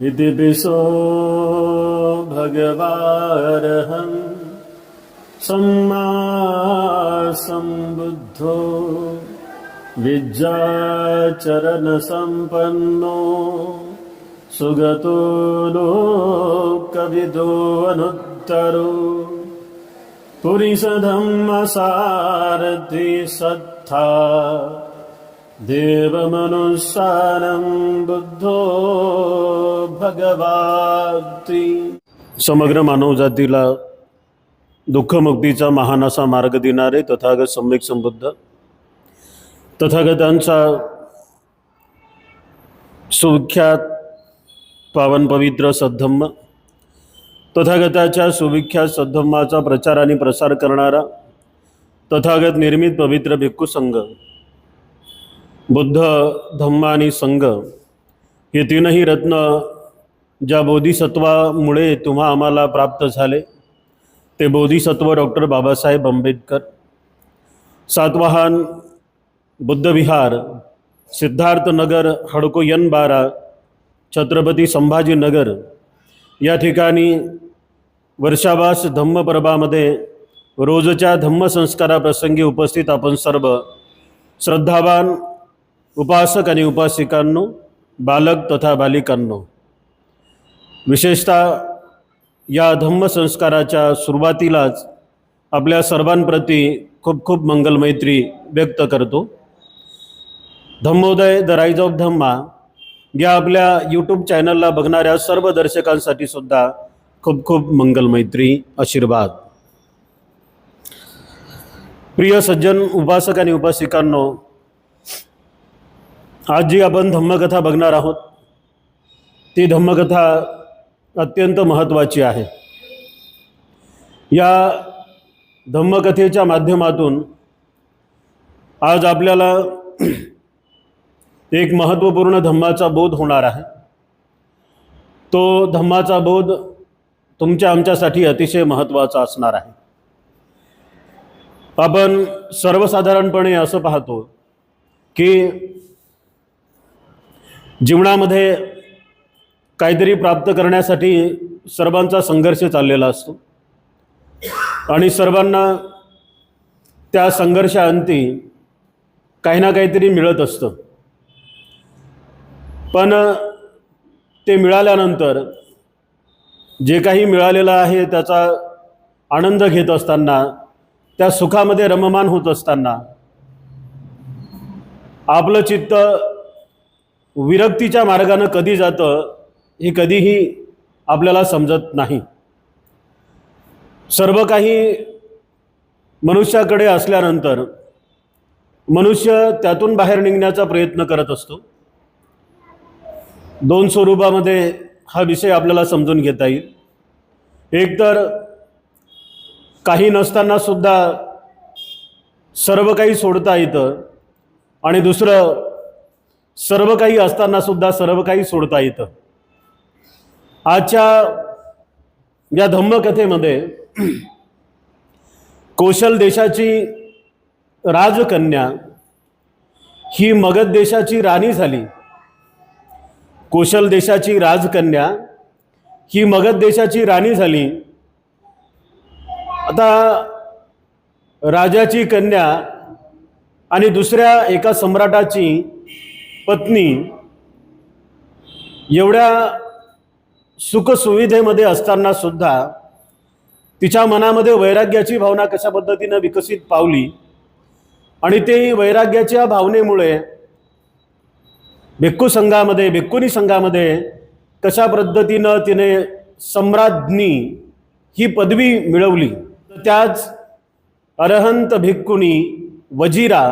इति पिसो भगवारहं सम्मा सम्बुद्धो विद्याचरणसम्पन्नो सुगतो लोकविदो अनुत्तरो पुरिसधम्मसारथि सत्था देवमनुसारं बुद्धो भगवाती. समग्र मानवजातीला दुःखमुक्तीचा महान असा मार्ग देणारे तथागत सम्यक संबुद्ध तथागतांचा सुविख्यात पावन पवित्र सद्धम्म तथागताच्या सुविख्यात सद्धम्माचा प्रचार आणि प्रसार करणारा तथागत निर्मित पवित्र भिक्खू संघ बुद्ध धम्म आणि संघ हे तीनही रत्न ज्या बोधिसत्वामुळे तुम्हा आम्हाला प्राप्त झाले ते बोधिसत्व डॉक्टर बाबासाहेब आंबेडकर, सातवाहन बुद्धविहार, सिद्धार्थनगर, हडको N12, छत्रपती संभाजीनगर या ठिकाणी वर्षावास धम्मप्रभामध्ये रोजच्या धम्मसंस्काराप्रसंगी उपस्थित आपण सर्व श्रद्धावान उपासक आणि उपासिकांनो, बालक तथा बालिकांनो, विशेषतः या धम्मसंस्काराच्या सुरुवातीलाच आपल्या सर्वांप्रती खूप खूप मंगलमैत्री व्यक्त करतो. धम्मोदय द राईज ऑफ धम्मा या आपल्या यूट्यूब चॅनलला बघणाऱ्या सर्व दर्शकांसाठी सुद्धा खूप खूप मंगलमैत्री आशीर्वाद. प्रिय सज्जन उपासक आणि उपासिकांनो, आज जी आपण धम्मकथा बघणार आहोत ती धम्मकथा अत्यंत महत्त्वाची आहे. या धम्मकथेच्या माध्यमातून आज आपल्याला एक महत्त्वपूर्ण धम्माचा बोध होणार आहे. तो धम्माचा बोध तुमच्या आमच्यासाठी अतिशय महत्त्वाचा असणार आहे. आपण सर्वसाधारणपणे असं पाहतो की जीवनामध्ये काहीतरी प्राप्त करण्यासाठी सर्वांचा संघर्ष चाललेला असतो आणि सर्वांना त्या संघर्षाअंती काही ना काहीतरी मिळत असतं. पण ते मिळाल्यानंतर जे काही मिळालेलं आहे त्याचा आनंद घेत असताना, त्या सुखामध्ये रममान होत असताना आपलं चित्त विरक्तीच्या मार्गानं कधी जातं हे कधीही आपल्याला समजत नाही. सर्व काही मनुष्याकडे असल्यानंतर मनुष्य त्यातून बाहेर निघण्याचा प्रयत्न करत असतो. दोन स्वरूपामध्ये हा विषय आपल्याला समजून घेता येईल. एक तर काही नसताना सुद्धा सर्व काही सोडता येतं आणि दुसरं सर्व काही असताना सुद्धा सर्व काही सोडता येतं. आजच्या या धम्मकथेमध्ये कौशल देशाची राजकन्या ही मगध देशाची राणी झाली. कौशल देशाची राजकन्या ही मगध देशाची राणी झाली. आता राजाची कन्या आणि दुसऱ्या एका सम्राटाची पत्नी एवढ्या सुखसुविधेमध्ये असताना सुद्धा तिच्या मनामध्ये वैराग्याची भावना कशा पद्धतीनं विकसित पावली आणि ते वैराग्याच्या भावनेमुळे भिक्खू संघामध्ये, भिक्खुनी संघामध्ये कशा पद्धतीनं तिने सम्राज्ञी ही पदवी मिळवली. त्याच अरहंत भिक्खुनी वजीरा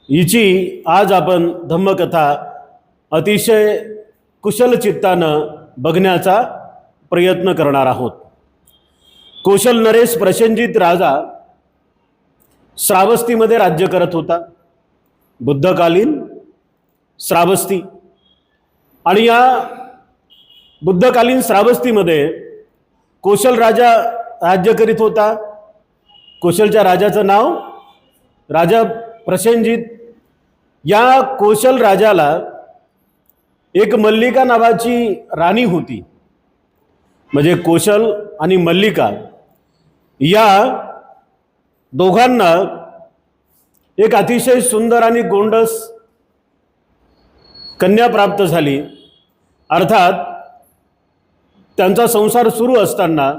हिची आज आपण धम्मकथा अतिशय कुशल चित्तानं बघण्याचा प्रयत्न करणार आहोत. कौशल नरेश प्रसेनजित राजा श्रावस्तीमध्ये राज्य करत होता, बुद्धकालीन श्रावस्ती. आणि या बुद्धकालीन श्रावस्तीमध्ये कौशल राजा राज्य करीत होता. कौशलच्या राजाचं नाव राजा प्रसेनजित. या कौशल राजाला एक मल्लिका नावाची राणी होती. म्हणजे कौशल आणि मल्लिका या दोघांना एक अतिशय सुंदर आणि गोंडस कन्या प्राप्त झाली. अर्थात त्यांचा संसार सुरू असताना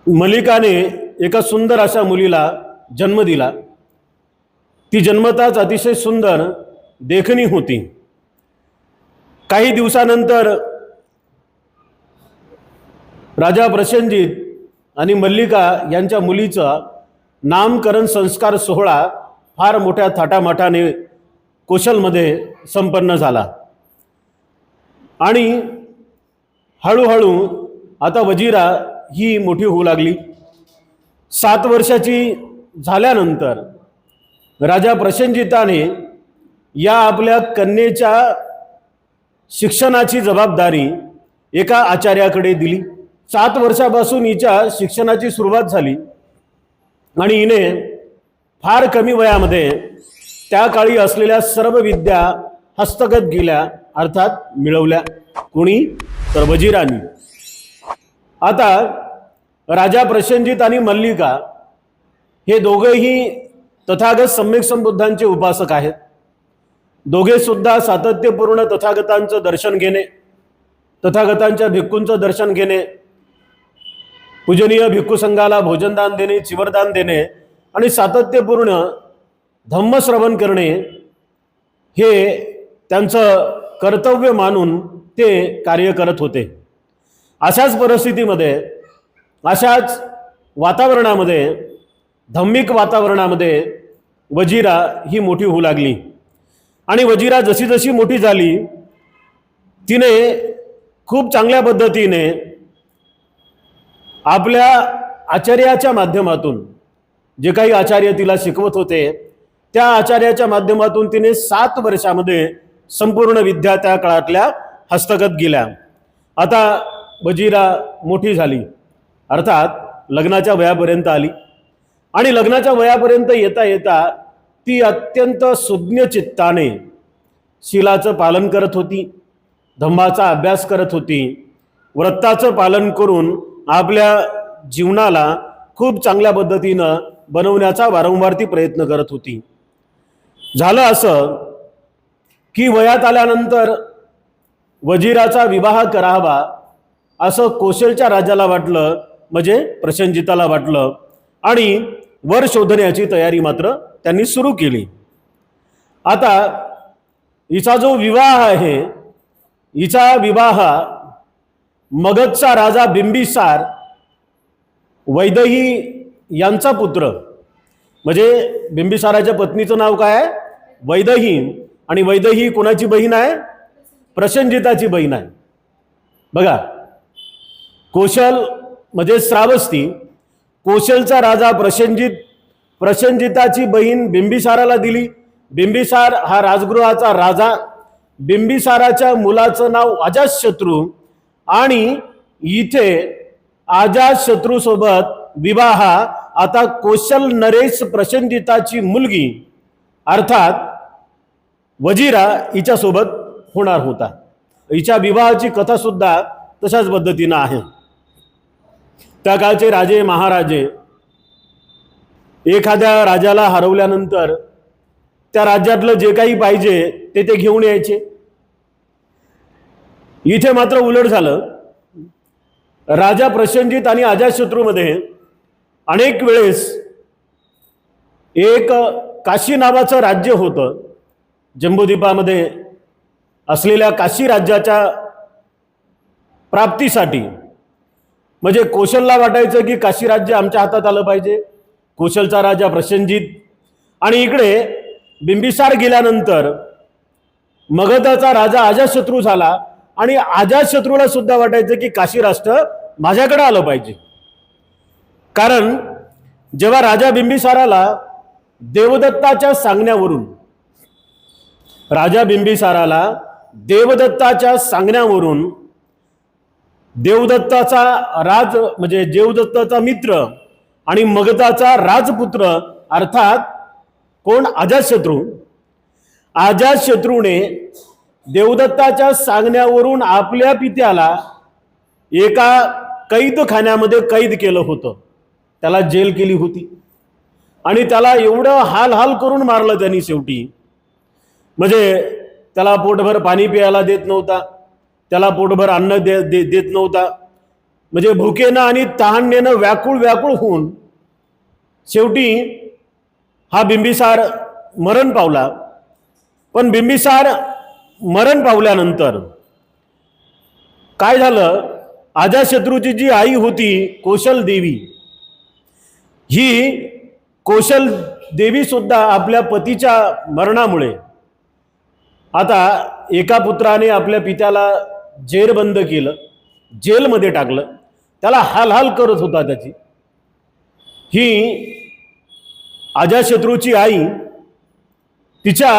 मल्लिकाने एका सुंदर अशा मुलीला जन्म दिला. ती जन्मताच अतिशय सुंदर देखणी होती. काही दिवसानंतर राजा प्रसेनजित आणि मल्लिका यांच्या मुलीचा नामकरण संस्कार सोहळा फार मोठ्या थाटामाटाने कौशलमध्ये संपन्न झाला. आणि हळूहळू आता वजिरा ही मोठी होऊ लागली. 7 वर्षाची झाल्यानंतर राजा प्रसेनजिताने या आपल्या कन्येच्या शिक्षणाची जबाबदारी एका आचार्याकडे दिली. 7 वर्षापासून हिच्या शिक्षणाची सुरुवात झाली आणि हिने फार कमी वयामध्ये त्या काळी असलेल्या सर्व विद्या हस्तगत केल्या, अर्थात मिळवल्या. कोणी? तर वजिरांनी. आता राजा प्रसेनजित आणि मल्लिका हे दोघेही तथागत सम्यक संबुद्धांचे उपासक आहेत. दोघे सुद्धा सातत्यपूर्ण तथागतांचं दर्शन घेणे, तथागतांच्या भिक्खूंचं दर्शन घेणे, पूजनीय भिक्खू संघाला भोजनदान देणे, चिवरदान देणे आणि सातत्यपूर्ण धम्मश्रवण करणे हे त्यांचं कर्तव्य मानून ते कार्य करत होते. अशाच परिस्थितीमध्ये, अशाच वातावरणामध्ये, धार्मिक वातावरणामध्ये वजिरा ही मोठी होऊ लागली. आणि वजिरा जशी जशी मोठी झाली तिने खूप चांगल्या पद्धतीने आपल्या आचार्याच्या माध्यमातून, जे काही आचार्य तिला शिकवत होते त्या आचार्याच्या माध्यमातून तिने 7 वर्षामध्ये संपूर्ण विद्या त्या काळातल्या हस्तगत केल्या. आता वजिरा मोठी झाली, अर्थात लग्नाच्या वयापर्यंत आली. आणि लग्नाच्या वयापर्यंत येता येता ती अत्यंत सुज्ञ चित्ताने शीलाचं पालन करत होती, धम्माचा अभ्यास करत होती, व्रताचं पालन करून आपल्या जीवनाला खूप चांगल्या पद्धतीनं बनवण्याचा वारंवार ती प्रयत्न करत होती. झालं असं की वयात आल्यानंतर वजिराचा विवाह करावा असं कौशलच्या राजाला वाटलं, म्हणजे प्रसेनजिताला वाटलं. आणि वर शोधण्याची तयारी मात्र त्यांनी सुरू केली. आता हिचा जो विवाह आहे, हिचा विवाह मगधचा राजा बिंबिसार वैदेही यांचा पुत्र, म्हणजे बिंबिसाराच्या पत्नीचं नाव काय आहे? वैदेही. आणि वैदेही कोणाची बहीण आहे? प्रसेनजिताची बहीण आहे. बघा, कौशल म्हणजे श्रावस्ती, कौशलचा राजा प्रसेनजिताची बहीण बिंबिसाराला दिली. बिंबिसार हा राजगृहाचा राजा. बिंबिसाराच्या मुलाचं नाव अजातशत्रू. आणि इथे अजातशत्रूसोबत विवाह आता कौशल नरेश प्रसेनजिताची मुलगी अर्थात वजिरा हिच्यासोबत होणार होता. हिच्या विवाहाची कथा सुद्धा तशाच पद्धतीनं आहे. त्या काळचे राजे महाराजे एखाद्या राजाला हरवल्यानंतर त्या राज्यातलं जे काही पाहिजे ते घेऊन यायचे. इथे मात्र उलट झालं. राजा प्रसेनजित आणि अजातशत्रूमध्ये अनेक वेळेस एक काशी नावाचं राज्य होतं. जम्बूद्वीपामध्ये असलेल्या काशी राज्याच्या प्राप्तीसाठी, म्हणजे कौशलला वाटायचं की काशी राज्य आमच्या हातात आलं पाहिजे, कौशलचा राजा प्रसेनजित. आणि इकडे बिंबिसार गेल्यानंतर मगधचा राजा अजातशत्रू झाला आणि अजातशत्रूला सुद्धा वाटायचं की काशी राष्ट्र माझ्याकडे आलं पाहिजे. कारण जेव्हा राजा बिंबिसाराला देवदत्ताच्या सांगण्यावरून, राजा बिंबिसाराला देवदत्ताच्या सांगण्यावरून देवदत्ताचा म्हणजे देवदत्ताचा मित्र आणि मगधाचा राजपुत्र अर्थात कोण? अजातशत्रू. अजातशत्रूने देवदत्ताच्या सांगण्यावरून आपल्या पित्याला एका कैदखान्यामध्ये कैद केलं होतं, त्याला जेल केली होती आणि त्याला एवढं हाल हाल करून मारलं त्यांनी शेवटी. म्हणजे त्याला पोटभर पाणी प्यायला देत नव्हता, त्याला पोटभर अन्न देत नव्हता. म्हणजे भुकेनं आणि तहानेनं व्याकुळ व्याकुळ होऊन शेवटी हा बिंबिसार मरण पावला. पण बिंबिसार मरण पावल्यानंतर काय झालं, अजातशत्रूची जी आई होती कौशल देवी, ही कौशल देवी सुद्धा आपल्या पतीच्या मरणामुळे आता एका पुत्राने आपल्या पित्याला जेरबंद केलं, जेलमध्ये टाकलं, त्याला हाल हाल करत होता त्याची. ही अजातशत्रूची आई तिच्या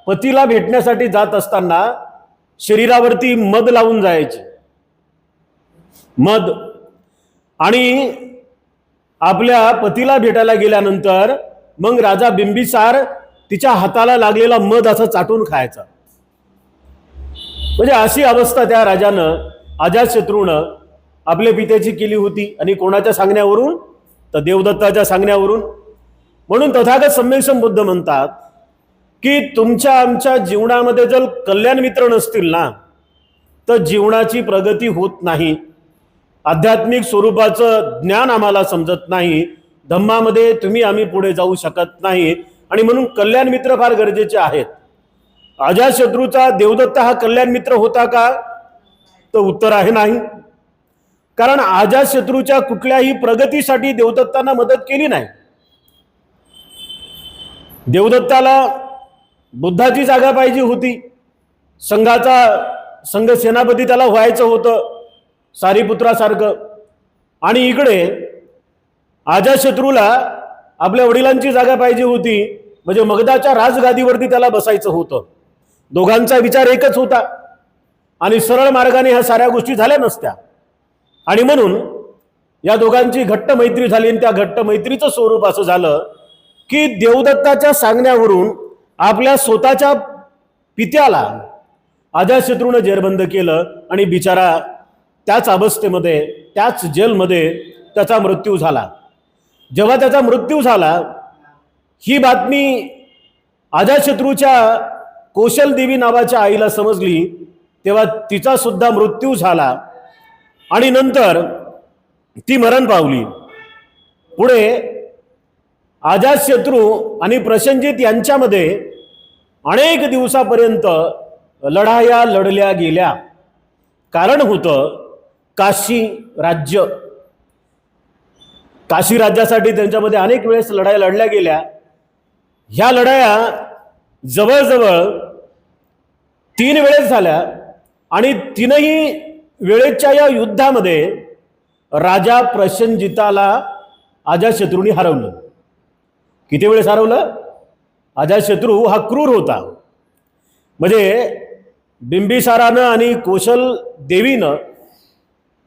पतीला भेटण्यासाठी जात असताना शरीरावरती मध लावून जायची, मध. आणि आपल्या पतीला भेटायला गेल्यानंतर मग राजा बिंबिसार तिच्या हाताला लागलेला मध असं चाटून खायचा. म्हणजे अशी अवस्था त्या राजानं अजातशत्रूनं आपल्या पित्याची केली होती. आणि कोणाच्या सांगण्यावरून? तर देवदत्ताच्या सांगण्यावरून. म्हणून तथागत सम्यक बुद्ध म्हणतात की तुमच्या आमच्या जीवनामध्ये जर कल्याण मित्र नसतील ना, तर जीवनाची प्रगती होत नाही, आध्यात्मिक स्वरूपाचं ज्ञान आम्हाला समजत नाही, धम्मामध्ये तुम्ही आम्ही पुढे जाऊ शकत नाही. आणि म्हणून कल्याण मित्र फार गरजेचे आहेत. अजातशत्रूचा देवदत्त हा कल्याण मित्र होता का? तर उत्तर आहे नाही. कारण अजातशत्रूच्या कुठल्याही प्रगतीसाठी देवदत्तांना मदत केली नाही. देवदत्ताला बुद्धाची जागा पाहिजे होती, संघ सेनापती त्याला व्हायचं होतं सारीपुत्रासारखं. आणि इकडे अजातशत्रूला आपल्या वडिलांची जागा पाहिजे होती, म्हणजे मगधाच्या राजगादीवरती त्याला बसायचं होतं. दोघांचा विचार एकच होता आणि सरळ मार्गाने ह्या साऱ्या गोष्टी झाल्या नसत्या. आणि म्हणून या दोघांची घट्ट मैत्री झाली. आणि त्या घट्ट मैत्रीचं स्वरूप असं झालं की देवदत्ताच्या सांगण्यावरून आपल्या स्वतःच्या पित्याला अजातशत्रूनं जेरबंद केलं आणि बिचारा त्याच अवस्थेमध्ये, त्याच जेलमध्ये त्याचा मृत्यू झाला. जेव्हा त्याचा मृत्यू झाला, ही बातमी अजातशत्रूच्या कौशल देवी नावाच्या आईला समजली, तेव्हा तिचा सुद्धा मृत्यू झाला आणि नंतर ती मरण पावली. पुढे अजातशत्रू आणि प्रसेनजित यांच्यामध्ये अनेक दिवसापर्यंत लढाया लढल्या गेल्या. कारण होतं काशी राज्य. काशी राज्यासाठी त्यांच्यामध्ये अनेक वेळेस लढाया लढल्या गेल्या. ह्या लढाया जवळजवळ 3 वेळेस झाल्या आणि 3ही वेळेच्या या युद्धामध्ये राजा प्रसेनजिताला अजातशत्रूंनी हरवलं. किती वेळेस हरवलं? अजातशत्रू हा क्रूर होता. म्हणजे बिंबिसारानं आणि कौशल देवीनं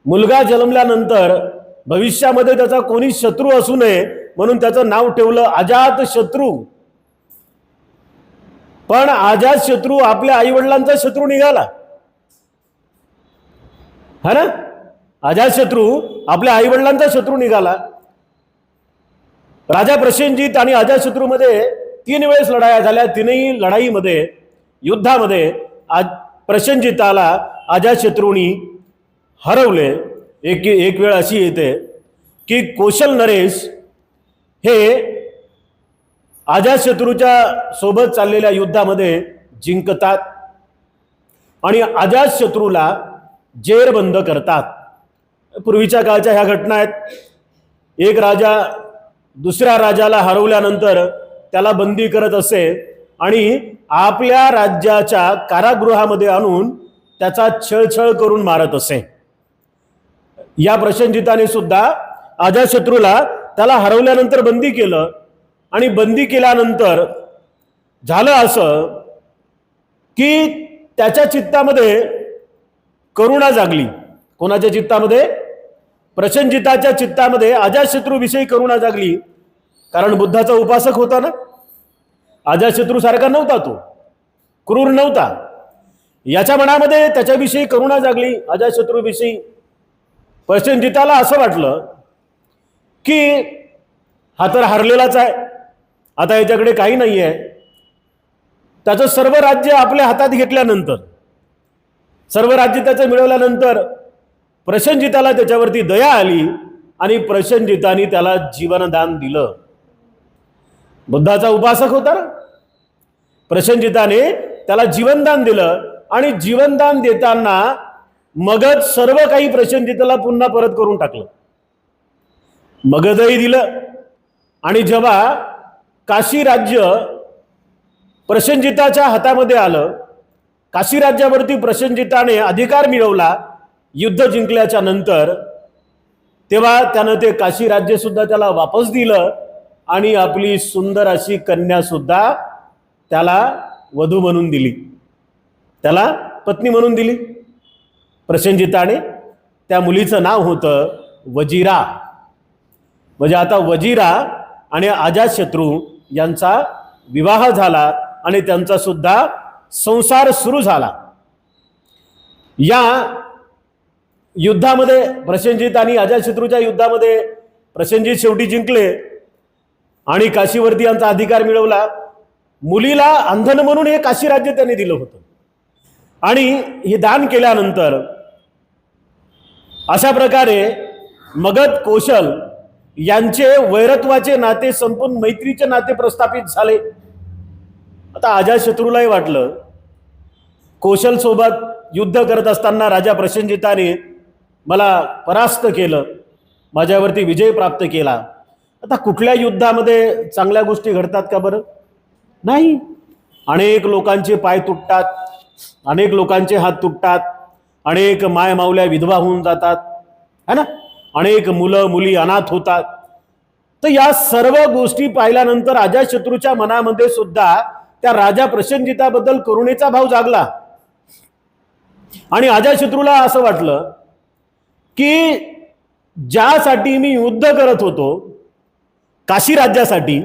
मुलगा जन्मल्यानंतर भविष्यामध्ये त्याचा कोणी शत्रू असू नये म्हणून त्याचं नाव ठेवलं अजातशत्रू. पण अजातशत्रू आपल्या आईवडिलांचा शत्रू निघाला, हा ना. अजातशत्रू आपल्या आईवडिलांचा शत्रू निघाला. राजा प्रसेनजित आणि अजातशत्रूमध्ये 3 वेळेस लढाया झाल्या. 3ही लढाईमध्ये, युद्धामध्ये प्रसेनजिताला अजातशत्रूंनी हरवले. एक वेळ अशी येते की कौशल नरेश हे अजातशत्रूच्या सोबत चाललेल्या युद्धामध्ये जिंकतात आणि अजातशत्रूला जेरबंद करतात. पूर्वीच्या काळच्या ह्या घटना आहेत. एक राजा दुसऱ्या राजाला हरवल्यानंतर त्याला बंदी करत असे आणि आपल्या राज्याच्या कारागृहामध्ये आणून त्याचा छळछळ करून मारत असे. या प्रसेनजिताने सुद्धा अजातशत्रूला त्याला हरवल्यानंतर बंदी केलं आणि बंदी केल्यानंतर झालं असं की त्याच्या चित्तामध्ये करुणा जागली. कोणाच्या चित्तामध्ये? प्रसेनजिताच्या चित्तामध्ये अजातशत्रूविषयी करुणा जागली. कारण बुद्धाचा उपासक होता ना, अजातशत्रू सारखा नव्हता, तो क्रूर नव्हता. याच्या मनामध्ये त्याच्याविषयी करुणा जागली, अजातशत्रूविषयी. प्रसेनजिताला असं वाटलं की हा तर हरलेलाच आहे, आता याच्याकडे काही नाही आहे. त्याचं सर्व राज्य आपल्या हातात घेतल्यानंतर, सर्व राज्य त्याचं मिळवल्यानंतर प्रसेनजिताला त्याच्यावरती दया आली आणि प्रसेनजिताने त्याला जीवनदान दिलं. बुद्धाचा उपासक होता ना, प्रसेनजिताने त्याला जीवनदान दिलं आणि जीवनदान देताना मगध सर्व काही प्रसेनजिताला पुन्हा परत करून टाकलं. मगधही दिलं. आणि जेव्हा काशी राज्य प्रसेनजिताच्या हातामध्ये आलं, काशी राज्यावरती प्रसेनजिताने अधिकार मिळवला युद्ध जिंकल्याच्या नंतर, तेव्हा त्यानं ते काशी राज्य सुद्धा त्याला वापस दिलं आणि आपली सुंदर अशी कन्या सुद्धा त्याला वधू म्हणून दिली, त्याला पत्नी म्हणून दिली प्रसेनजिताने. त्या मुलीचं नाव होतं वजिरा. म्हणजे आता वजिरा आणि अजातशत्रू यांचा विवाह झाला आणि त्यांचा सुद्धा संसार सुरू झाला. या युद्धामध्ये प्रसेनजित आणि अजातशत्रूच्या युद्धामध्ये प्रसेनजित शेवटी जिंकले आणि काशीवरती यांचा अधिकार मिळवला. मुलीला अंधन म्हणून हे काशी राज्य त्यांनी दिलं होतं आणि हे दान केल्यानंतर अशा प्रकारे मगध कौशल यांचे वैरत्वाचे नाते संपून मैत्रीचे नाते प्रस्थापित झाले. आता अजातशत्रूलाही वाटलं, कौशल सोबत युद्ध करत असताना राजा प्रसेनजिताने मला परास्त केलं, माझ्यावरती विजय प्राप्त केला. आता कुठल्या युद्धामध्ये चांगल्या गोष्टी घडतात का बरं? नाही. अनेक लोकांचे पाय तुटतात, अनेक लोकांचे हात तुटतात, अनेक मायमाऊल्या विधवा होऊन जातात, है ना, अनेक मुलं मुली अनाथ होतात. तर या सर्व गोष्टी पाहिल्यानंतर अजातशत्रूच्या मनामध्ये सुद्धा त्या राजा प्रसेनजिताबद्दल करुणेचा भाव जागला आणि अजातशत्रूला असं वाटलं की ज्यासाठी मी युद्ध करत होतो, काशी राज्यासाठी,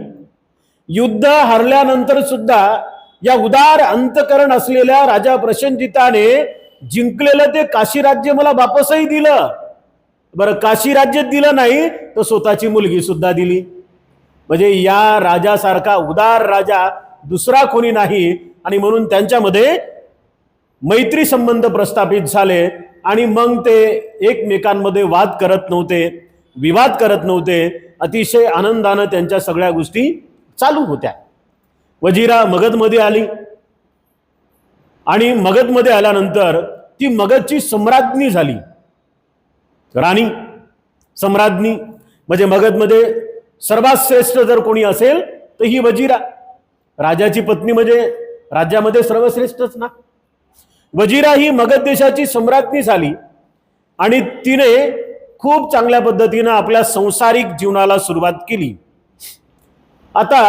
युद्ध हरल्यानंतर सुद्धा या उदार अंतकरण असलेल्या राजा प्रसेनजिताने जिंकलेलं ते काशी राज्य मला वापसही दिलं. बरं, काशी राज्य दिलं नाही तर स्वतःची मुलगी सुद्धा दिली. म्हणजे या राजासारखा उदार राजा दुसरा कोणी नाही. आणि म्हणून त्यांच्यामध्ये मैत्री संबंध प्रस्थापित झाले आणि मग ते एकमेकांमध्ये वाद करत नव्हते, विवाद करत नव्हते. अतिशय आनंदानं त्यांच्या सगळ्या गोष्टी चालू होत्या. वजिरा मगधमध्ये आली आणि मगधमध्ये आल्यानंतर ती मगधची सम्राज्ञी झाली, राणी, सम्राज्ञी. म्हणजे मगधमध्ये सर्वात श्रेष्ठ जर कोणी असेल तर ही वजिरा. राजाची पत्नी म्हणजे राज्यामध्ये सर्वश्रेष्ठच ना. वजिरा ही मगध देशाची सम्राज्ञी झाली आणि तिने खूप चांगल्या पद्धतीनं आपल्या सांसारिक जीवनाला सुरुवात केली. आता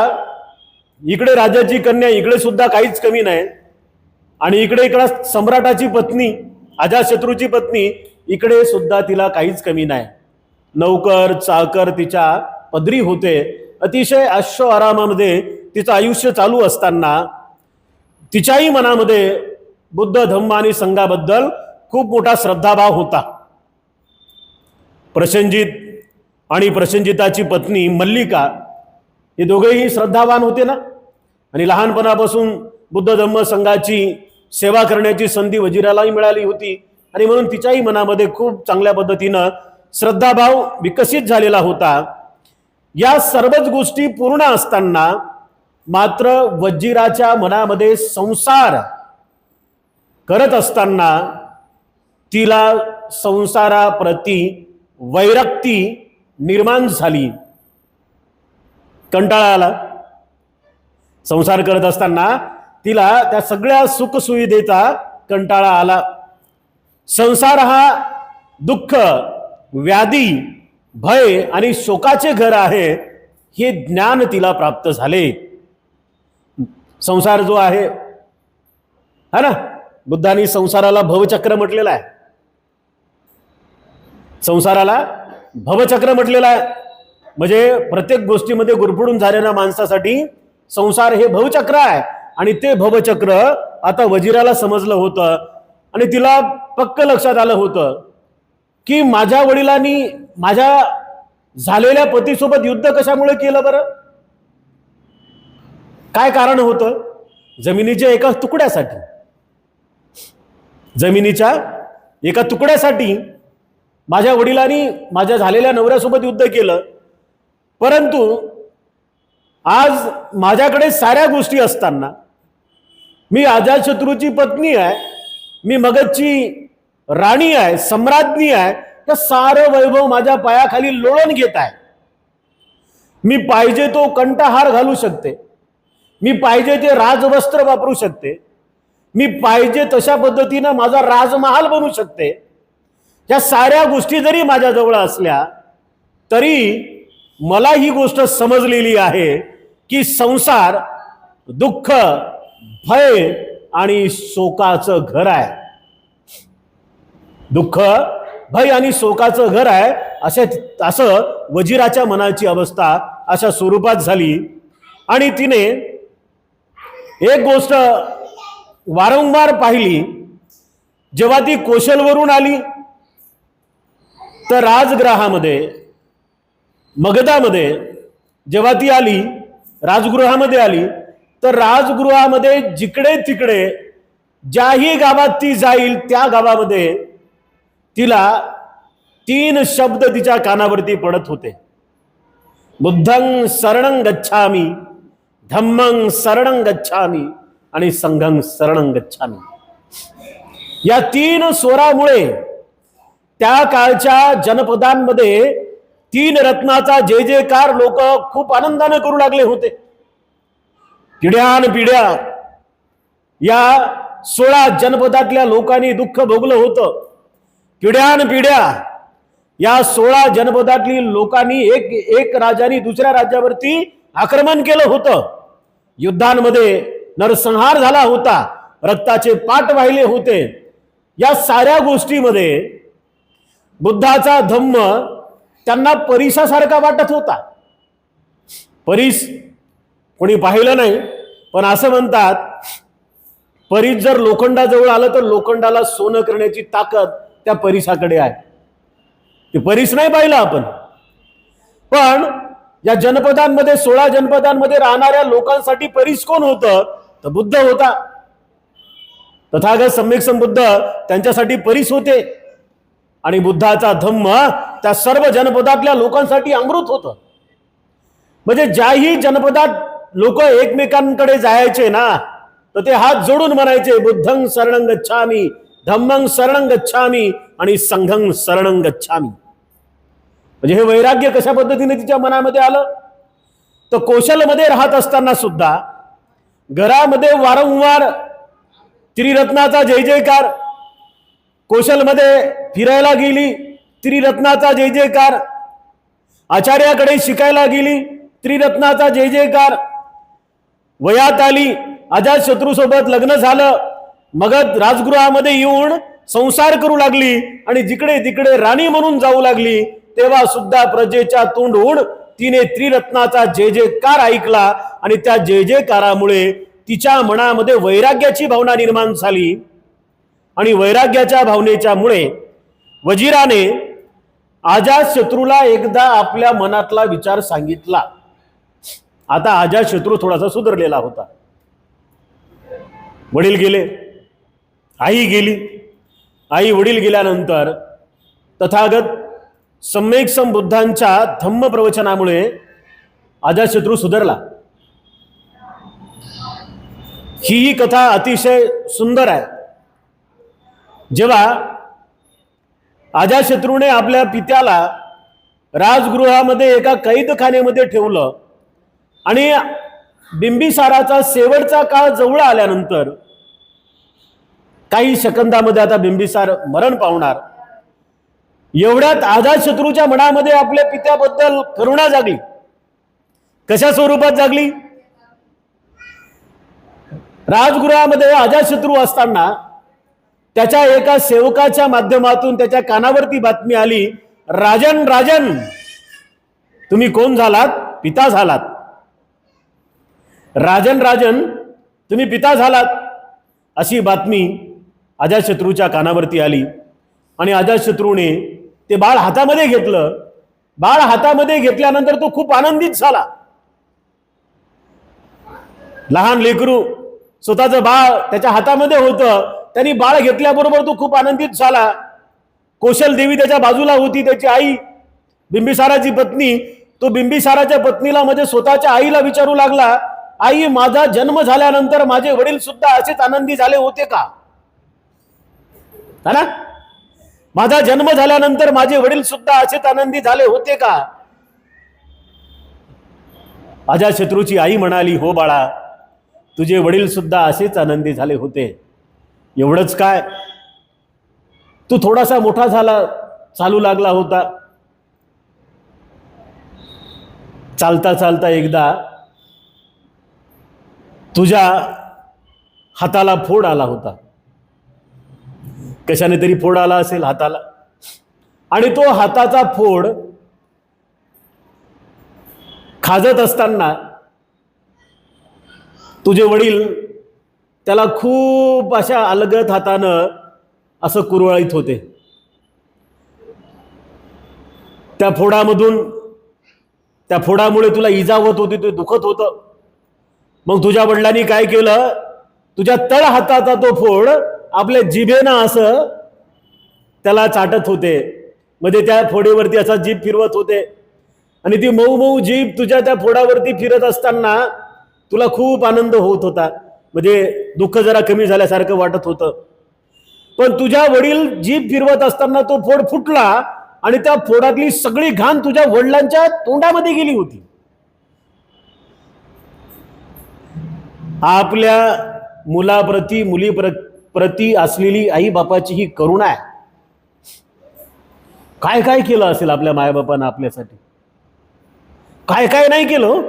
इकडे राजाची कन्या, इकडे सुद्धा काहीच कमी नाही, आणि इकडे सम्राटाची पत्नी, अजातशत्रूची पत्नी, इकडे सुद्धा तिला काहीच कमी नाही. नौकर चाकर तिच्या पदरी होते. अतिशय ऐशो आरामामध्ये तिचं आयुष्य चालू असताना तिच्याही मनामध्ये बुद्ध धम्म आणि संघाबद्दल खूप मोठा श्रद्धाभाव होता. प्रसेनजित आणि प्रसेनजिताची पत्नी मल्लिका हे दोघेही श्रद्धावान होते ना, आणि लहानपणापासून बुद्ध धम्म संघाची सेवा करण्याची संधी वजिरालाही मिळाली होती आणि म्हणून तिच्याही मनामध्ये खूप चांगल्या पद्धतीनं श्रद्धाभाव विकसित झालेला होता. या सर्वच गोष्टी पूर्ण असताना मात्र वजिराच्या मनामध्ये संसार करत असताना तिला संसाराप्रती वैरक्ती निर्माण झाली, कंटाळा आला. संसार करत असताना तिला त्या सगळ्या सुखसुविधेचा कंटाळा आला. संसार हा दुःख, व्याधी, भय आणि शोकाचे घर आहे हे ज्ञान तिला प्राप्त झाले. संसार जो आहे है ना, बुद्धांनी संसाराला भवचक्र म्हटलेला आहे. संसाराला भवचक्र म्हटलेला आहे. म्हणजे प्रत्येक गोष्टीमध्ये गुरफडून झालेल्या माणसासाठी संसार हे भवचक्र आहे आणि ते भवचक्र आता वजिराला समजलं होतं आणि तिला पक्क लक्षात आलं होतं की माझ्या वडिलांनी माझ्या झालेल्या पतीसोबत युद्ध कशामुळे केलं बरं? काय कारण होतं? जमिनीच्या एका तुकड्यासाठी. जमिनीच्या एका तुकड्यासाठी माझ्या वडिलांनी माझ्या झालेल्या नवऱ्यासोबत युद्ध केलं. परंतु आज माझ्याकडे साऱ्या गोष्टी असताना, मी अजातशत्रूची पत्नी आहे, मी मगधची राणी आहे, सम्राज्ञी आहे, तर सारं वैभव माझ्या पायाखाली लोळून घेत आहे. मी पाहिजे तो कंठहार घालू शकते, मी पाहिजे ते राजवस्त्र वापरू शकते, मी पाहिजे तशा पद्धतीनं माझा राजमहाल बनवू शकते. या साऱ्या गोष्टी जरी माझ्याजवळ असल्या तरी मला ही गोष्ट समजलेली आहे की संसार दुःख, भय आणि शोकाचं घर आहे. दुःख, भय आणि शोकाचं घर आहे असं वजिराच्या मनाची अवस्था अशा स्वरूपात झाली. आणि तिने एक गोष्ट वारंवार पाहिली. जेव्हा ती कौशलवरून आली तर राजगृहामध्ये, मगधामध्ये जेव्हा ती आली, राजगृहामध्ये आली, तर राजगृहामध्ये जिकडे तिकडे ज्याही गावात ती जाईल त्या गावामध्ये तिला 3 शब्द तिच्या कानावरती पडत होते. बुद्धं शरणं गच्छामि, धम्मं शरणं गच्छामि आणि संघं शरणं गच्छामि. या 3 स्वरामुळे त्या काळच्या जनपदांमध्ये 3 रत्नाचा जय जयकार लोक खूप आनंदाने करू लागले होते. पिढ्यान पिढ्या या 16 जनपदातल्या लोकांनी दुःख भोगलं होतं. पिढ्यान पिढ्या या 16 जनपदातली लोकांनी एक राजाने दुसऱ्या राज्यावरती आक्रमण केलं होतं. युद्धांमध्ये नरसंहार झाला होता, रक्ताचे पाट वाहिले होते. या साऱ्या गोष्टीमध्ये बुद्धाचा धम्म त्यांना परिसासारखा वाटत होता. परीस कोणी पाहिलं नाही, पण असं म्हणतात परीस जर लोखंडाजवळ आलं तर लोखंडाला सोनं करण्याची ताकद त्या परिसाकडे आहे. ते परीस नाही पाहिलं आपण, पण या जनपदांमध्ये 16 जनपदांमध्ये राहणाऱ्या लोकांसाठी परीस कोण होतं? तर बुद्ध होता. तथागत सम्यक संबुद्ध त्यांच्यासाठी परीस होते. आणि बुद्धाचा धम्म त्या सर्व जनपदातल्या लोकांसाठी अमृत होतं. म्हणजे ज्याही जनपदात लोक एकमेकांकडे जायचे ना, तर ते हात जोडून म्हणायचे बुद्धं शरणं गच्छामि, धम्मं शरणं गच्छामि आणि संघं शरणं गच्छामि. म्हणजे हे वैराग्य कशा पद्धतीने तिच्या मनामध्ये आलं? तर कौशलमध्ये राहत असताना सुद्धा घरामध्ये वारंवार त्रिरत्नाचा जय जयकार, कौशलमध्ये फिरायला गेली त्रिरत्नाचा जय जयकार, आचार्याकडे शिकायला गेली त्रिरत्नाचा जय जयकार, वयात आली, अजातशत्रूसोबत लग्न झालं, मगध राजगृहामध्ये येऊन संसार करू लागली आणि जिकडे तिकडे राणी म्हणून जाऊ लागली, तेव्हा सुद्धा प्रजेच्या तोंडून तिने त्रिरत्नाचा जय जयकार ऐकला. आणि त्या जय जयकारामुळे तिच्या मनामध्ये वैराग्याची भावना निर्माण झाली. आणि वैराग्याच्या भावनेच्या मुळे वजिराने अजातशत्रूला एकदा आपल्या मनातला विचार सांगितला. आता अजातशत्रू थोडासा सुधारलेला होता. वडील गेले, आई गेली. आई वडील गेल्यानंतर तथागत सम्यक संबुद्धांच्या धम्म प्रवचनामुळे अजातशत्रू सुधारला. ही कथा अतिशय सुंदर आहे. जेव्हा अजातशत्रूने आपल्या पित्याला राजगृहामध्ये एका कैदखान्यामध्ये ठेवलं आणि बिंबिसाराचा शेवटचा काळ जवळ आल्यानंतर काही सेकंदामध्ये आता बिंबिसार मरण पावणार, एवढ्यात अजातशत्रूच्या मनामध्ये आपल्या पित्याबद्दल करुणा जागली. कशा स्वरूपात जागली? राजगृहामध्ये अजातशत्रू असताना त्याच्या एका सेवकाच्या माध्यमातून त्याच्या कानावरती बातमी आली, राजन राजन तुम्ही कोण झालात? पिता झालात. राजन राजन तुम्ही पिता झालात. अशी बातमी अजातशत्रूच्या कानावरती आली आणि अजातशत्रूने ते बाळ हातामध्ये घेतलं. बाळ हातामध्ये घेतल्यानंतर तो खूप आनंदित झाला. लहान लेकरू स्वतःचं बाळ त्याच्या हातामध्ये होतं. त्यांनी बाळ घेतल्याबरोबर तो खूप आनंदित झाला. कौशल देवी त्याच्या बाजूला होती, त्याची आई बिंबिसाराची पत्नी. तो बिंबिसाराच्या पत्नीला म्हणजे स्वतःच्या आईला विचारू लागला, आई, माझा जन्म झाल्यानंतर माझे वडील सुद्धा असेच आनंदी झाले होते का? है ना? माझा जन्म झाल्यानंतर माझे वडील सुद्धा असेच आनंदी झाले होते का? अजातशत्रूची आई म्हणाली, हो बाळा, तुझे वडील सुद्धा असेच आनंदी झाले होते. एवढंच काय, तू थोडासा मोठा झाला, चालू लागला होता. चालता चालता एकदा तुझ्या हाताला फोड आला होता. कशाने तरी फोड आला असेल हाताला, आणि तो हाताचा फोड खाजत असताना तुझे वडील त्याला खूप अशा अलगद हातानं असं कुरवाळीत होते. त्या फोडामुळे तुला इजा होत होती, ते दुखत होतं. मग तुझ्या वडिलांनी काय केलं, तुझ्या तळ हाताचा तो फोड आपल्या जिभेनं असं त्याला चाटत होते. म्हणजे त्या फोडीवरती असा जीभ फिरवत होते, आणि ती मऊ मऊ जीभ तुझ्या त्या फोडावरती फिरत असताना तुला खूप आनंद होत होता. म्हणजे दुःख जरा कमी झाल्यासारखं वाटत होतं. पण तुझ्या वडील जीभ फिरवत असताना तो फोड फुटला, आणि त्या फोडातली सगळी घाण तुझ्या वडिलांच्या तोंडामध्ये गेली होती. आपल्या मुलाप्रती मुलीप्रती असलेली आई बापाची ही करुणा आहे. काय काय केलं असेल आपल्या मायबापानं आपल्यासाठी, काय काय नाही केलं.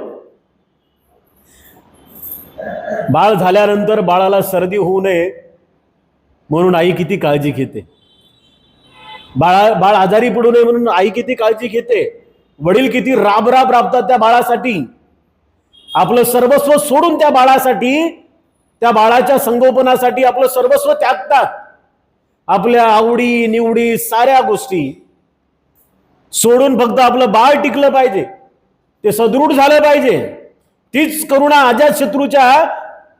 बाळ झाल्यानंतर बाळाला सर्दी होऊ नये म्हणून आई किती काळजी घेते. बाळ आजारी पडू नये म्हणून आई किती काळजी घेते. वडील किती राबतात त्या बाळासाठी. आपलं सर्वस्व सोडून त्या बाळासाठी, त्या बाळाच्या संगोपनासाठी आपलं सर्वस्व त्यागतात. आपल्या आवडी निवडी साऱ्या गोष्टी सोडून फक्त आपलं बाळ टिकलं पाहिजे, ते सदृढ झालं पाहिजे. तीच करुणा अजातशत्रूच्या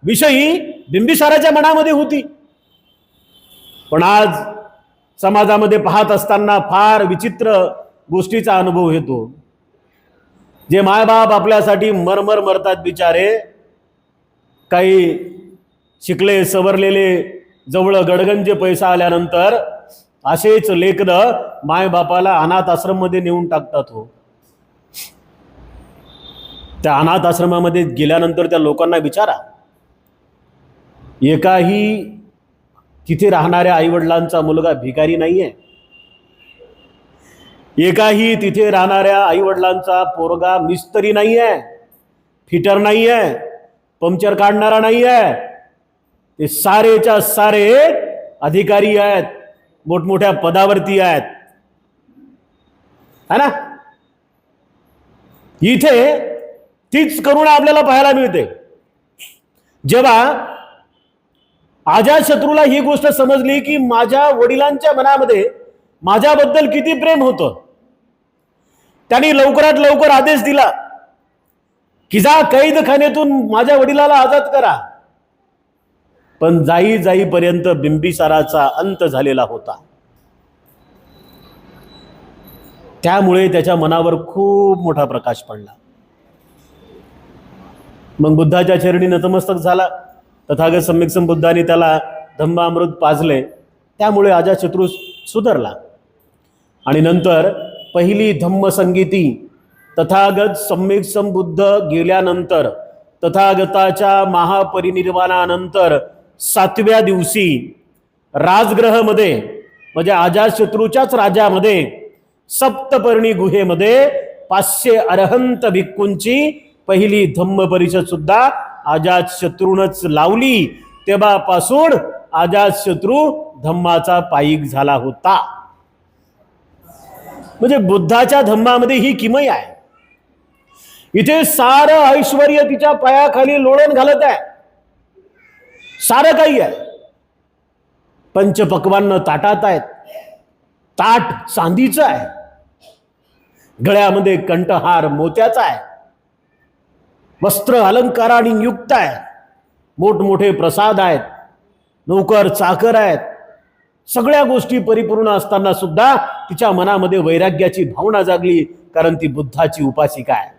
विषयी बिंबिसाराच्या मनामध्ये होती. पण आज समाजामध्ये पाहत असताना फार विचित्र गोष्टीचा अनुभव येतो. जे मायबाप आपल्यासाठी मरमर मरतात बिचारे, काही शिकले सवरलेले जवळ गडगंज पैसा आल्यानंतर असेच लेकरं मायबापाला अनाथ आश्रम मध्ये नेऊन टाकतात. हो, त्या अनाथ आश्रमामध्ये गेल्यानंतर त्या लोकांना विचारा, एकाही तिथे राहणाऱ्या आईवडिलांचा मुलगा भिकारी नाहीये. एकाही तिथे राहणाऱ्या आईवडिलांचा पोरगा मिस्त्री नाहीये, फिटर नाहीये, पंक्चर काढणारा नाहीये. ते सारेच्या सारे अधिकारी आहेत, मोठमोठ्या पदावरती आहेत, है ना? इथे तीच करुणा आपल्याला पाहायला मिळते. जेव्हा अजातशत्रूला ही गोष्ट समजली की माझ्या वडिलांच्या मनामध्ये माझ्याबद्दल किती प्रेम होतं, त्यांनी लवकरात लवकर आदेश दिला की जा कैदखान्यातून माझ्या वडिलाला आजाद करा. पण जाईपर्यंत बिंबिसाराचा अंत झालेला होता. त्यामुळे त्याच्या मनावर खूप मोठा प्रकाश पडला. मग बुद्धाच्या चरणी नतमस्तक झाला. तथागत सम्यक संबुद्धांनी त्याला धम्मामृत पाजले. त्यामुळे अजातशत्रू सुधारला. आणि नंतर पहिली धम्मसंगीती तथागत सम्यक संबुद्ध गेल्यानंतर, तथागताच्या महापरिनिर्वाणानंतर 7व्या दिवशी राजगृहमध्ये, म्हणजे अजातशत्रूच्याच राज्यामध्ये सप्तपर्णी गुहेमध्ये 500 अरहंत भिक्खूंची पहिली धम्म परिषद सुद्धा अजातशत्रूनच लावली. तेव्हापासून अजातशत्रू धम्माचा पायीक झाला होता. म्हणजे बुद्धाच्या धम्मामध्ये ही किमया आहे. इथे सारं ऐश्वर्य तिच्या पायाखाली लोळण घालत आहे, सारं काही आहे. पंचपक्वान्न ताटात आहेत, ताट चांदीचं आहे, गळ्यामध्ये कंठहार मोत्याचा आहे, वस्त्र अलंकाराने युक्त आहे, मोठमोठे प्रसाद आहेत, नौकर चाकर आहेत, सगळ्या गोष्टी परिपूर्ण असताना सुद्धा तिच्या मनामध्ये वैराग्याची भावना जागली, कारण ती बुद्धाची उपासिका आहे.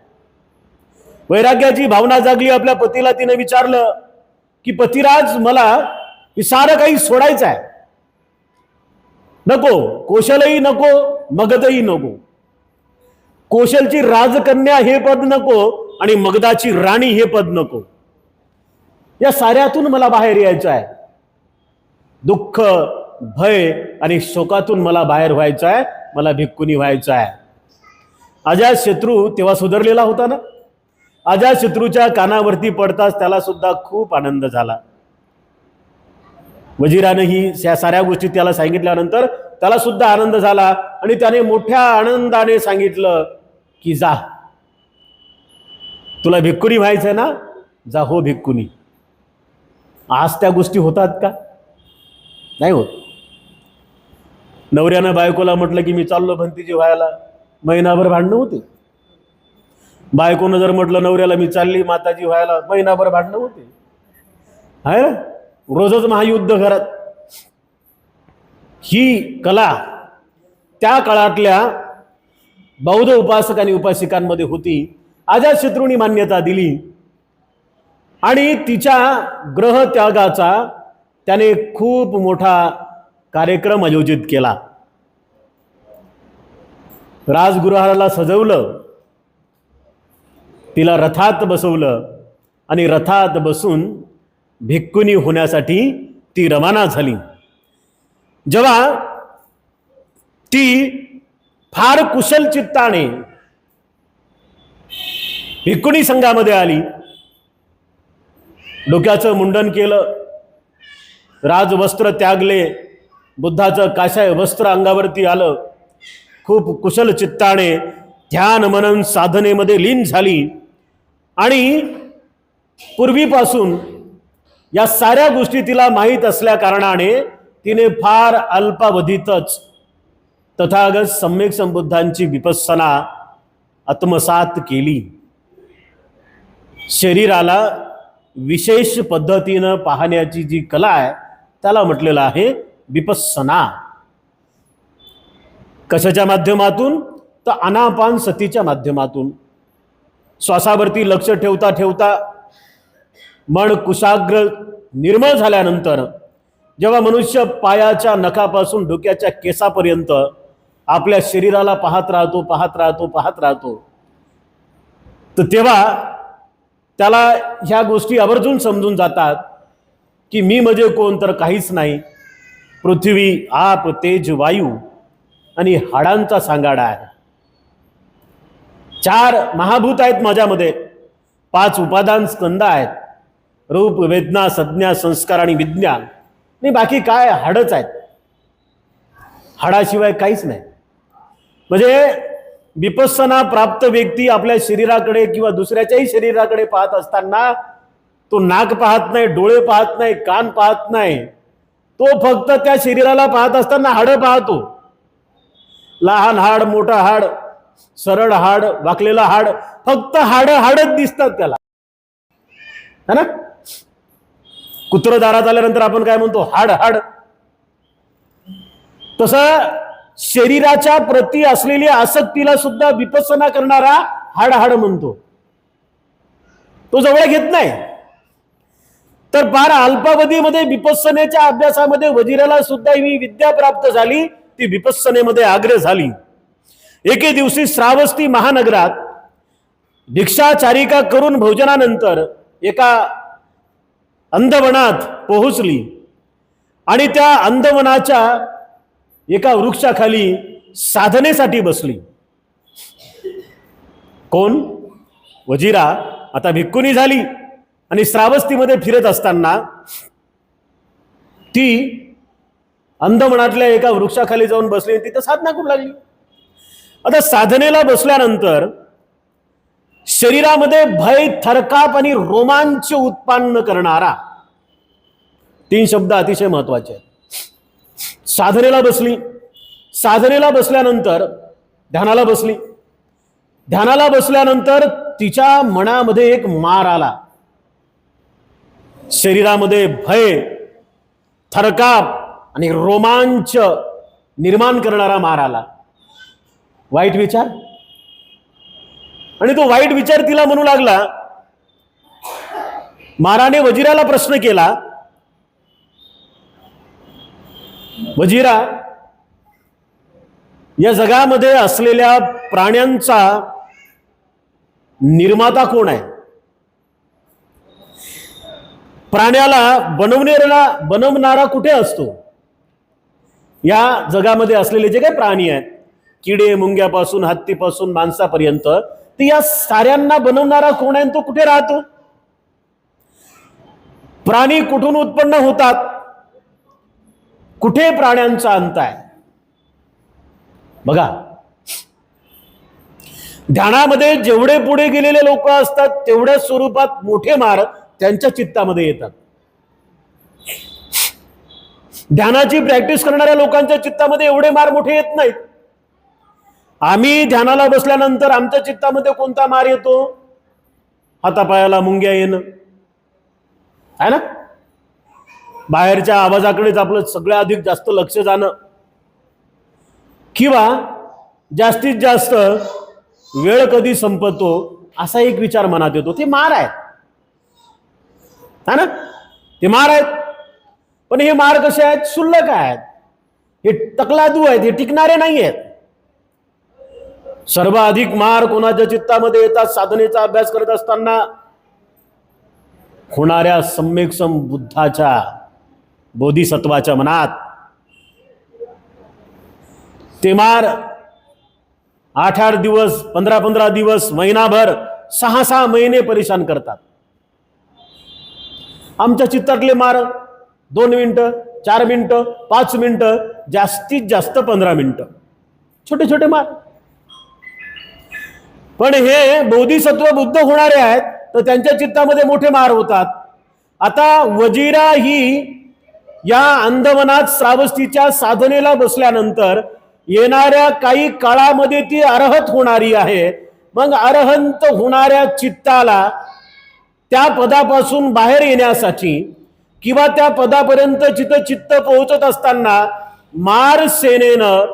वैराग्याची भावना जागली. आपल्या पतीला तिने विचारलं की पतिराज, मला हे सारं काही सोडायचं आहे, नको, कौशलही नको, मगधही नको, कौशलची राजकन्या हे पद नको आणि मगधाची राणी हे पद नको, या साऱ्यातून मला बाहेर यायचं आहे. दुःख, भय आणि शोकातून मला बाहेर व्हायचं आहे, मला भिक्कुनी व्हायचं आहे. अजातशत्रू तेव्हा सुधारलेला होता ना. अजातशत्रूच्या कानावरती पडताच त्याला सुद्धा खूप आनंद झाला. वजिरानेही या साऱ्या गोष्टी त्याला सांगितल्यानंतर त्याला सुद्धा आनंद झाला आणि त्याने मोठ्या आनंदाने सांगितलं की जा, तुला भिक्कुनी व्हायचंय ना, जा हो भिक्कुनी. आज त्या गोष्टी होतात का? नाही होत. नवऱ्यानं बायकोला म्हटलं की मी चाललो भंतीजी व्हायला, महिनाभर भांडणं होते. बायकोनं जर म्हटलं नवऱ्याला मी चालली माताजी व्हायला, महिनाभर भांडणं होते. आहे ना, रोजच महायुद्ध घरात. ही कला त्या काळातल्या बौद्ध उपासक आणि उपासिकांमध्ये होती. अजातशत्रूंनी मान्यता दिली आणि तिच्या ग्रह त्यागाचा त्याने खूप मोठा कार्यक्रम आयोजित केला. राजगृहाला सजवलं, तिला रथात बसवलं आणि रथात बसून भिक्कुनी होण्यासाठी ती रवाना झाली. जेव्हा ती फार कुशल चित्ताने भिक्कुनी संघामध्ये आली, डोक्याचं मुंडन केलं, राजवस्त्र त्यागले, बुद्धाचं काशाय वस्त्र अंगावरती आलं, खूप कुशल चित्ताने ध्यान मनन साधनेमध्ये लीन झाली आणि पूर्वीपासून या साऱ्या गोष्टी तिला माहीत असल्या कारणाने तिने फार अल्पावधीतच तथागत सम्यक संबुद्धांची विपස්සना आत्मसात केली. शरीराला विशेष पद्धतीनं पाहण्याची जी कला आहे त्याला म्हटलेलं आहे विपස්සना. कशाच्या माध्यमातून? तर आनापान सतीच्या माध्यमातून. श्वासावरती लक्ष ठेवता ठेवता मन कुशाग्र निर्मळ झाल्यानंतर जेव्हा मनुष्य पायाच्या नखापासून डोक्याच्या केसापर्यंत आपल्या शरीराला पाहत राहतो, तर तेव्हा त्याला ह्या गोष्टी आवर्जून समजून जातात की मी म्हणजे कोण, तर काहीच नाही, पृथ्वी, आप, तेज, वायू आणि हाडांचा सांगाडा आहे. 4 महाभूत आहेत माझ्यामध्ये, 5 उपादान स्कंद आहेत, रूप, वेदना, संज्ञा, संस्कार आणि विज्ञान. नाही, बाकी काय हाडच आहेत, हाडाशिवाय काहीच नाही. म्हणजे विपස්සना प्राप्त व्यक्ती आपल्या शरीराकडे किंवा दुसऱ्याच्याही शरीराकडे पाहत असताना तो नाक पाहत नाही, डोळे पाहत नाही, कान पाहत नाही, तो फक्त त्या शरीराला पाहत असताना हाडं पाहतो. लहान हाड, मोठा हाड, सरळ हाड, वाकलेला हाड, फक्त हाडच दिसतात त्याला, है ना. कुत्र दारात आल्यानंतर आपण काय म्हणतो? हाड हाड. तसं शरीराच्या प्रती असलेली आसक्तीला सुद्धा विपස්සना करणारा हाड हाड म्हणतो. तो जवळ घेत नाही. तर फार अल्पावधीमध्ये विपස්සनेच्या अभ्यासामध्ये वजिराला सुद्धा ही विद्या प्राप्त झाली, ती विपස්සनेमध्ये आग्रह झाली. एके दिवशी श्रावस्ती महानगरात भिक्षाचारिका करून भोजनानंतर एका अंधवनात पोहोचली आणि त्या अंधवनाच्या एका वृक्षाखाली साधनेसाठी बसली. कोण? वजिरा. आता भिक्कुनी झाली आणि श्रावस्तीमध्ये फिरत असताना ती अंधवनातल्या एका वृक्षाखाली जाऊन बसली, तिथं साधना करू लागली. आता साधनेला बसल्यानंतर शरीरामध्ये भय, थरकाप आणि रोमांच उत्पन्न करणारा 3 शब्द अतिशय महत्वाचे आहेत. साधनेला बसली. साधनेला बसल्यानंतर ध्यानाला बसली. ध्यानाला बसल्यानंतर तिच्या मनामध्ये एक मार आला. शरीरामध्ये भय, थरकाप आणि रोमांच निर्माण करणारा मार आला. वाईट विचार. आणि तो वाईट विचार तिला म्हणू लागला. माराने वजिराला प्रश्न केला, वजिरा, या जगामध्ये असलेल्या प्राण्यांचा निर्माता कोण आहे? प्राण्याला बनवणारा कुठे असतो? या जगामध्ये असलेले जे काही प्राणी आहेत, किडे मुंग्यापासून हत्तीपासून माणसापर्यंत, तर या साऱ्यांना बनवणारा कोण आहे? तो कुठे राहतो? प्राणी कुठून उत्पन्न होतात? कुठे प्राण्यांचा अंत आहे? बघा, ध्यानामध्ये जेवढे पुढे गेलेले लोक असतात तेवढ्या स्वरूपात मोठे मार त्यांच्या चित्तामध्ये येतात. ध्यानाची प्रॅक्टिस करणाऱ्या लोकांच्या चित्तामध्ये एवढे मार मोठे येत नाहीत. आम्ही ध्यानाला बसल्यानंतर आमच्या चित्तामध्ये कोणता मार येतो? हातापायाला मुंग्या येणं आहे ना, बाहेरच्या आवाजाकडेच आपलं सगळ्यात अधिक जास्त लक्ष जाणं, किंवा जास्तीत जास्त वेळ कधी संपतो असा एक विचार मनात येतो. ते मार आहेत, है ना, ते मार आहेत. पण हे मार कसे आहेत? क्षुल्लक आहेत, हे तकलादू आहेत, हे टिकणारे नाही आहेत. सर्वाधिक मार कोणाच्या चित्तामध्ये येतात? साधनेचा अभ्यास करत असताना होणाऱ्या सम्यक्सम बुद्धाच्या, बोधिसत्वाच्या मनात. ते मार 8-8 दिवस, 15-15 दिवस, महिनाभर, 6-6 महिने परेशान करतात. आमच्या चित्तातले मार 2 मिनिटं, 4 मिनिटं, 5 मिनिटं, जास्तीत जास्त 15 मिनिटं, छोटे छोटे मार. पण हे बोधिसत्व बुद्ध होणारे आहेत तर त्यांच्या चित्तामध्ये मोठे मार होतात. आता वजिरा ही या अंधवनात श्रावस्तीच्या साधनेला बसल्यानंतर येणाऱ्या काही काळामध्ये ती अरहत होणारी आहे. मग अरहंत होणाऱ्या चित्ताला त्या पदापासून बाहेर येण्यासाठी किंवा त्या पदापर्यंत जिथं चित्त पोहोचत असताना मार सेनेनं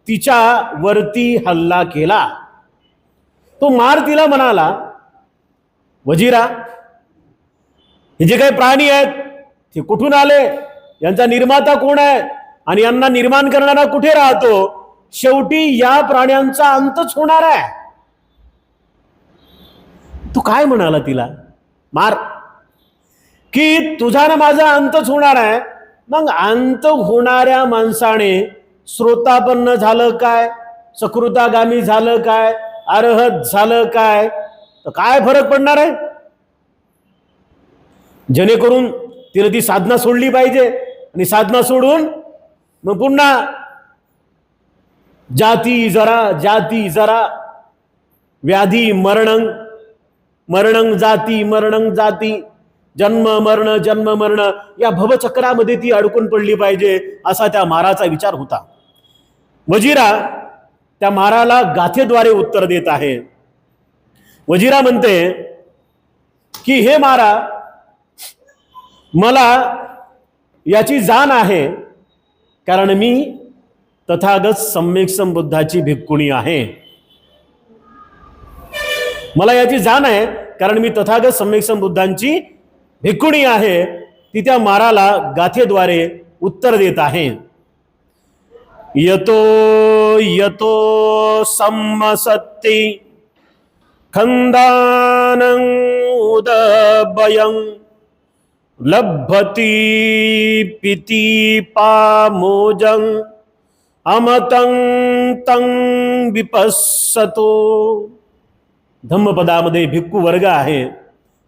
तिच्या वरती हल्ला केला. तो मार तिला म्हणाला, वजिरा, हे जे काही प्राणी आहेत ते कुठून आले? यांचा निर्माता कोण आहे? आणि यांना निर्माण करणारा कुठे राहतो? शेवटी या प्राण्यांचा अंतच होणार आहे. तू काय म्हणाला तिला? मार, की तुझा ना माझा अंतच होणार आहे. मग अंत होणाऱ्या माणसाने श्रोतापन्न झालं काय? सकृतागामी झालं काय? अरहत झालं काय? तर काय फरक पडणार आहे? जेणेकरून तिला ती साधना सोडली पाहिजे. आणि साधना सोडून मग पुन्हा जाती जरा व्याधी मरणं, मरणं जाती, जन्म मरण या भवचक्रामध्ये ती अडकून पडली पाहिजे, असा त्या माराचा विचार होता. वजिरा त्या माराला गाथेद्वारे उत्तर देत आहे. वजिरा म्हणते की हे मारा, मला याची जाण आहे, कारण मी तथागत सम्यक संबुद्धाची भिक्खुणी आहे. मला याची जाण आहे कारण मी तथागत सम्यक संबुद्धांची भिक्खुणी आहे. ती त्या माराला गाथेद्वारे उत्तर देत आहे. यतो यतो सम्मसत्ति खंदानं उदभयं लभ्भति पिति पामोजं अमतं तं विपस्सतो. धम्मपदामध्ये भिक्खू वर्ग आहे,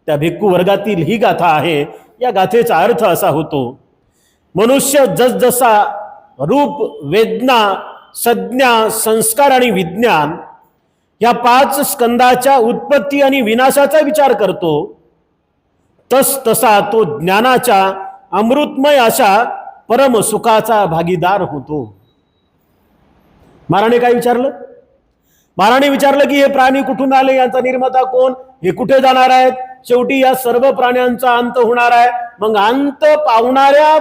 त्या भिक्खू वर्गातील ही गाथा आहे. या गाथेचा अर्थ असा होतो, मनुष्य जसजसा रूप, वेदना, संज्ञा, संस्कार आणि विज्ञान या 5 स्कंदाच्या उत्पत्ती आणि विनाशाचा विचार करतो, तसा तो ज्ञानाच्या अमृतमय अशा परम सुखाचा भागीदार होतो. महाराणे काय विचारलं? महाराणे विचारलं की हे प्राणी कुठून आले, यांचा निर्माता कोण, हे कुठे जाणार आहेत? शेवटी या सर्व प्राण्यांचा अंत होणार आहे. मग अंत पावणाऱ्या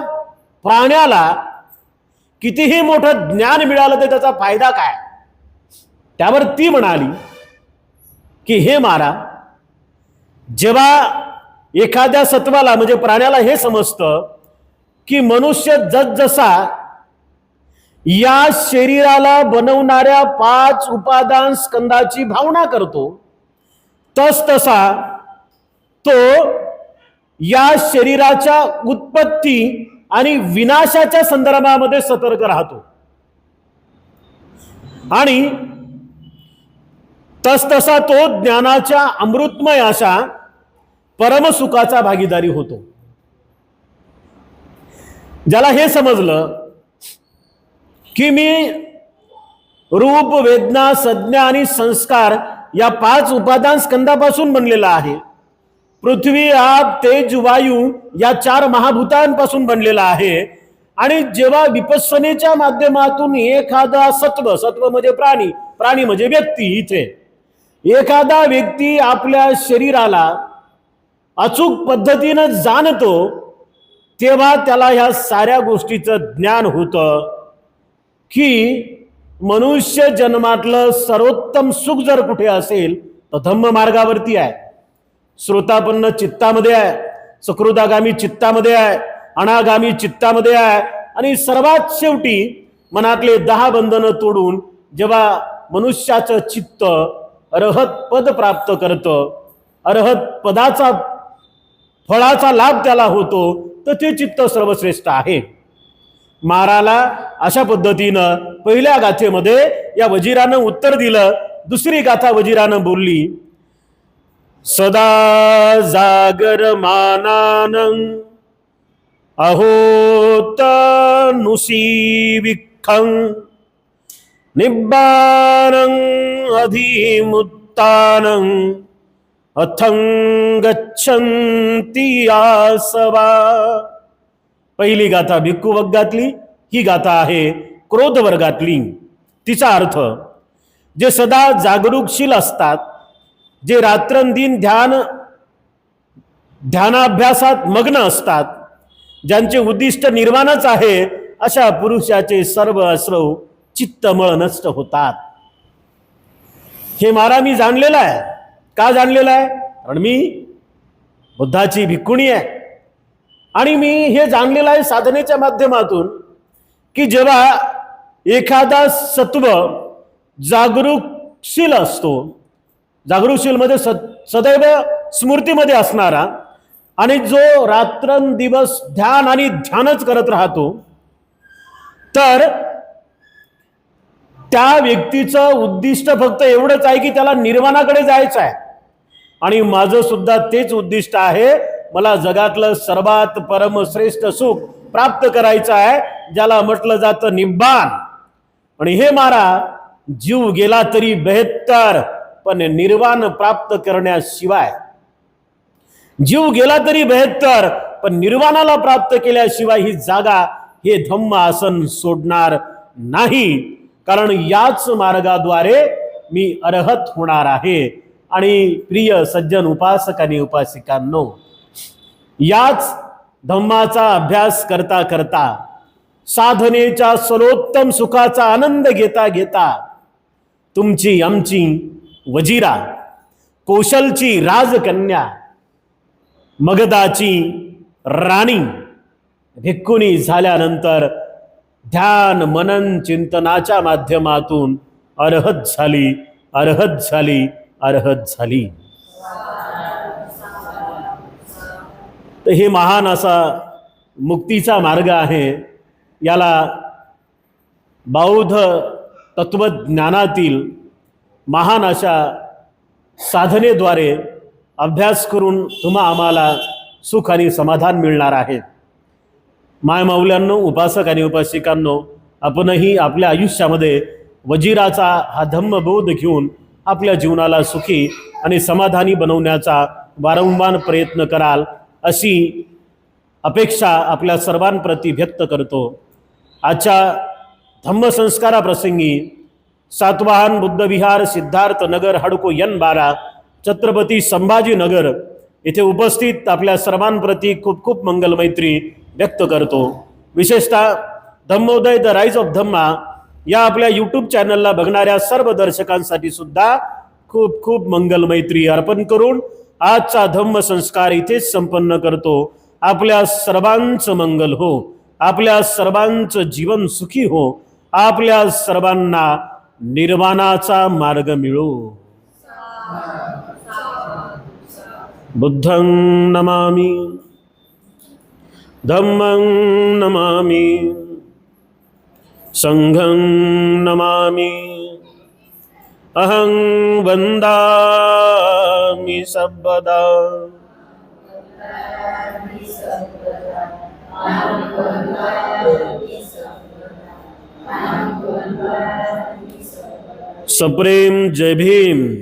प्राण्याला कितीही मोठं ज्ञान मिळालं तर त्याचा फायदा काय? त्यावर ती म्हणाली की हे महाराज, जेव्हा एखाद्या सत्वाला म्हणजे प्राण्याला हे समजतं की मनुष्य जसजसा या शरीराला बनवणाऱ्या 5 उपादान स्कंदाची भावना करतो, तसतसा तो या शरीराच्या उत्पत्ती आणि विनाशाच्या संदर्भामध्ये सतर्क राहतो आणि तसतसा तो ज्ञानाच्या अमृतमय अशा परमसुखाचा भागीदारी होतो. ज्याला हे समजलं की मी रूप, वेदना, संज्ञा आणि संस्कार या 5 उपादान स्कंदापासून बनलेला आहे, पृथ्वी, आप, तेज, वायू या 4 महाभूतांपासून बनलेला आहे, आणि जेव्हा विपස්සनेच्या माध्यमातून एखादा सत्व म्हणजे प्राणी म्हणजे व्यक्ती, इथे एखादा व्यक्ती आपल्या शरीराला अचूक पद्धतीनं जाणतो, तेव्हा त्याला ह्या साऱ्या गोष्टीचं ज्ञान होतं की मनुष्य जन्मातलं सर्वोत्तम सुख जर कुठे असेल तर धम्म मार्गावरती आहे, श्रोतापन्न चित्तामध्ये आहे, सकृदागामी चित्तामध्ये आहे, अनागामी चित्तामध्ये आहे, आणि सर्वात शेवटी मनातले 10 बंधनं तोडून जेव्हा मनुष्याचं चित्त अरहत पद प्राप्त करतं, अरहत पदाचा फळाचा लाभ त्याला होतो, तर ते चित्त सर्वश्रेष्ठ आहे. महाराला अशा पद्धतीनं पहिल्या गाथेमध्ये या वजीरानं उत्तर दिलं. दुसरी गाथा वजीरानं बोलली, सदा जागर मानानं अहोत नुसी विखं निब्बानं अधिमुत्तानं अथं गच्छन्ति आसवा. पहिली गाथा भिक्खू वर्गातली, ही गाथा आहे क्रोध वर्गातली. तिचा अर्थ, जे सदा जागरूकशील असतात, जे रात्रंदिन ध्यानाभ्यासात मग्न असतात, ज्यांचे उद्दिष्ट निर्वाणच आहे, अशा पुरुषाचे सर्व अश्रव चित्तमळ नष्ट होतात. हे महाराज मी जाणलेलं आहे. का जाणलेलं आहे? कारण मी बुद्धाची भिक्खुणी आहे, आणि मी हे जाणलेलं आहे साधनेच्या माध्यमातून की जेव्हा एखादा सत्व जागरूकशील असतो, जागरूकशील मध्ये सदैव स्मृतीमध्ये असणारा, आणि जो रात्रंदिवस ध्यान आणि ध्यानच करत राहतो, तर त्या व्यक्तीचं उद्दिष्ट फक्त एवढंच आहे की त्याला निर्वाणाकडे जायचं आहे. आणि माझं सुद्धा तेच उद्दिष्ट आहे. मला जगातलं सर्वात परमश्रेष्ठ सुख प्राप्त करायचं आहे, ज्याला म्हटलं जातं निब्बाण. आणि हे महाराज, जीव गेला तरी बेहत्तर, पण निर्वाण प्राप्त करण्याशिवाय, जीव गेला तरी बेहत्तर पण निर्वाणाला प्राप्त केल्याशिवाय ही जागा, हे धम्म आसन सोडणार नाही. कारण याच मार्गाद्वारे मी अरहत होणार आहे. आणि प्रिय सज्जन उपासक आणि उपासिकांनो, याच धम्माचा अभ्यास करता करता, साधनेच्या सर्वोत्तम सुखाचा आनंद घेता घेता, तुमची आमची वजीरा, कौशलची राजकन्या, मगधाची राणी भिक्खुनी झाल्यानंतर ध्यान मनन चिंतनाच्या माध्यमातून अरहत झाली, अरहत झाली, अरहत झाली. तर हे महान असा मुक्तीचा मार्ग आहे. याला बौद्ध तत्वज्ञानातील महान अशा साधनेद्वारे अभ्यास करून तुम्हा आम्हाला सुख आणि समाधान मिळणार आहे. मायमाऊल्यांनो, उपासक आणि उपासिकांनो, आपणही आपल्या आयुष्यामध्ये वजीराचा हा धम्मबोध घेऊन आपल्या जीवनाला सुखी आणि समाधानी बनवण्याचा वारंवार प्रयत्न कराल, अशी अपेक्षा आपल्या सर्वांप्रती व्यक्त करतो. आजच्या धम्मसंस्काराप्रसंगी सातवाहन बुद्धविहार सिद्धार्थ नगर हडको N12 छत्रपती संभाजीनगर येथे उपस्थित आपल्या सर्वांप्रती खूप खूप मंगल मैत्री व्यक्त करतो. विशेषतः धम्मोदय द राईज ऑफ धम्मा या आपल्या यूट्यूब चॅनलला बघणाऱ्या सर्व दर्शकांसाठी सुद्धा खूप खूप मंगल मैत्री अर्पण करून आजचा धम्म संस्कार इथेच संपन्न करतो. आपल्या सर्वांचं मंगल हो, आपल्या सर्वांचं जीवन सुखी हो, आपल्या सर्वांना निर्वाणाचा मार्ग मिळो. बुद्धं नमामि, धम्मं नमामि, संघं नमामि, अहं वन्दामि सर्वदा. सप्रेम जय भीम.